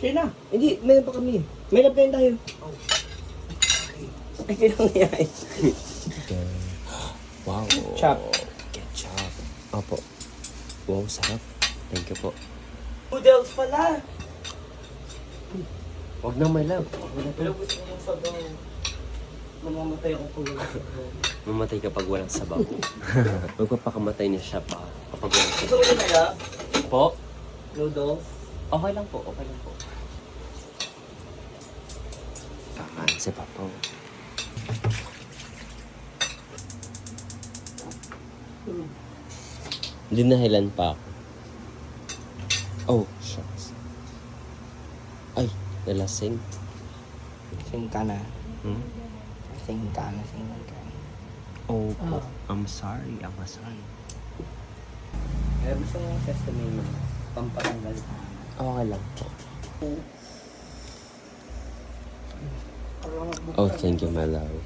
Sige na. Hindi, meron pa kami. May love tayo. Oh. Ay, kinangyayay. Wow. Ketchup. Ketchup. Opo. Wow, sarap. Thank you po. Noodles pala. Huwag na, my love. Huwag na Pero po. gusto ko ng sabaw. Mamamatay ako kung wala sabaw. Mamatay kapag walang sabaw. Magpapakamatay niya siya pa kapag walang Gusto sabaw. ko na kaya? Po? Noodles. Okay lang po. Okay lang po. Si Papa. Hindi nahilan pa ako. Oh, shucks. Ay, nalasing. Sing ka na. Hmm? Sing ka na. Sing ka na. Oh, po. I'm sorry. I'm sorry. Kaya gusto mo yung sesame mo. Pampatanggal. Okay lang po. Oh, thank you, my love.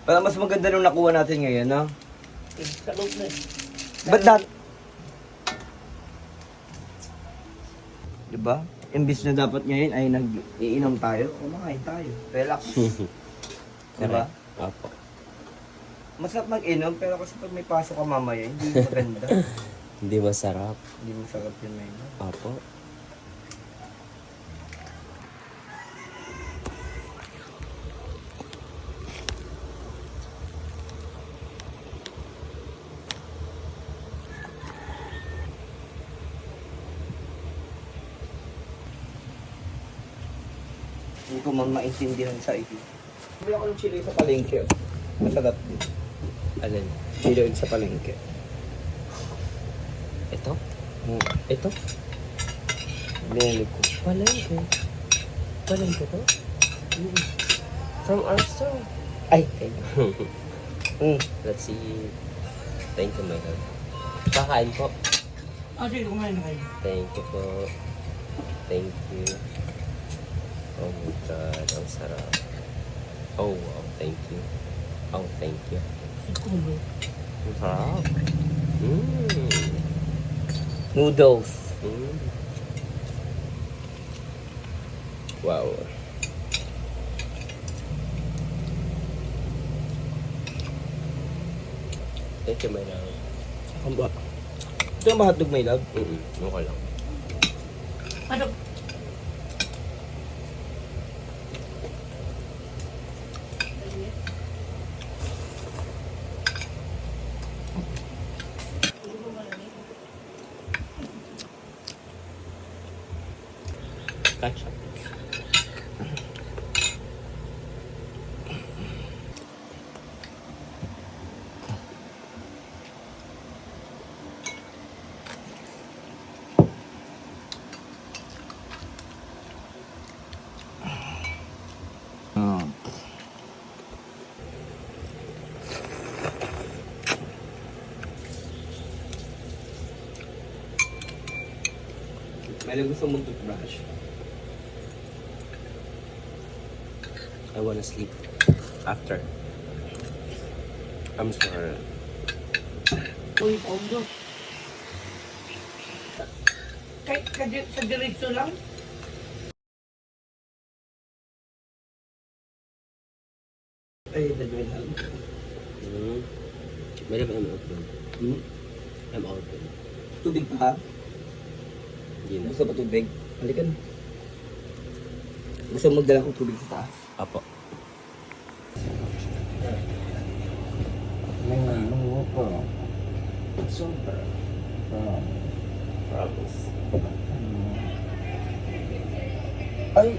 Para mas maganda nung nakuha natin ngayon, no? Sa loob na. Ba't that? Diba? Imbis na dapat ngayon ay nag-iinom tayo, kumakain tayo. Relax. Diba? Opo. Masarap mag-inom, pero kasi pag may pasok ka mamaya, hindi maganda. Hindi masarap. Hindi masarap yun na yun. Opo. Hindi ko man maintindihan sa iyo. Bili ako ng chili sa palengke. Masarap din. Alin? Chili sa palengke. Ito? Hmm. Ito? Binili ko. Palengke. Palengke to? From our store. Ay, thank you. Let's see. Thank you, my love. Kakain po. Ah, sige, kumain na kayo. Thank you po. Thank you. Oh my God, ang sarap. Oh, wow, thank you. Oh, thank you. Sikulo. Ang sarap. Noodles. Wow. Thank you, my love. Ang ba? Ito ang hotdog, my love. Okay lang. Ano? Ketchup. May gusto mong toothbrush. I wanna sleep after. I'm sorry. Uy, Paulo. Sa diretso lang? Ay, dadawin lang. May love, I'm open. I'm open. Tubig pa ha? Hindi na. Gusto pa tubig? Halika na. Gusto mo magdala kong tubig sa taas? Apo. Ano po? Sobra. Promise. Ay,